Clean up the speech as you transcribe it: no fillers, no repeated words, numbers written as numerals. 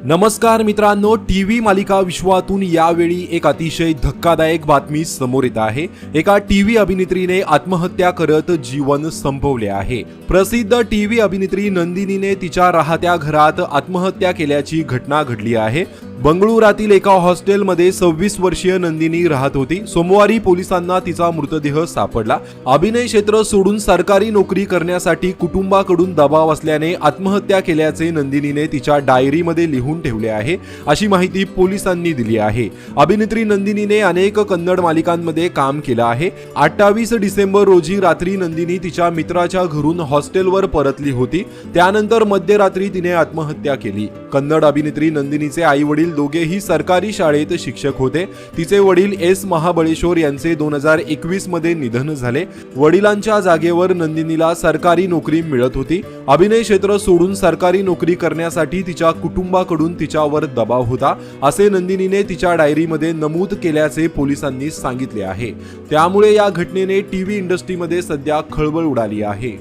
नमस्कार मित्रांनो, टीव्ही मालिका विश्वातून यावेळी एक अतिशय धक्कादायक बातमी समोर येत आहे। एका टीव्ही अभिनेत्रीने आत्महत्या करत जीवन संपवले आहे। प्रसिद्ध टीव्ही अभिनेत्री नंदिनीने तिच्या राहत्या घरात आत्महत्या केल्याची घटना घडली आहे। बंगळुरातील एका हॉस्टेलमध्ये 26 वर्षीय नंदिनी राहत होती। सोमवारी पोलिसांना तिचा मृतदेह सापडला। अभिनय क्षेत्र सोडून सरकारी नोकरी करण्यासाठी कुटुंबाकडून दबाव असल्याने आत्महत्या केल्याचे नंदिनीने तिच्या डायरीमध्ये लिहून ठेवले आहे, अशी माहिती पोलिसांनी दिली आहे। अभिनेत्री नंदिनीने अनेक कन्नड मालिकांमध्ये काम केलं आहे। 28 डिसेंबर रोजी रात्री नंदिनी तिच्या मित्राच्या घरून हॉस्टेलवर परतली होती। त्यानंतर मध्यरात्री तिने आत्महत्या केली। कन्नड अभिनेत्री नंदिनीचे आई वडील दोघेही सरकारी शाळेत शिक्षक होते। तिचे वडील एस महाबळेश्वर यांचे 2021 मध्ये निधन झाले। वडिलांच्या जागेवर नंदिनीला सरकारी नोकरी मिळत होती। अभिनय क्षेत्र सोडून सरकारी नोकरी करण्यासाठी तिच्या कुटुंबाकडून तिच्यावर दबाव होता, असे नंदिनीने तिच्या डायरीमध्ये नमूद केल्याचे पोलिसांनी सांगितले आहे। त्यामुळे या घटनेने टीव्ही इंडस्ट्रीमध्ये सध्या खळबळ उडाली आहे।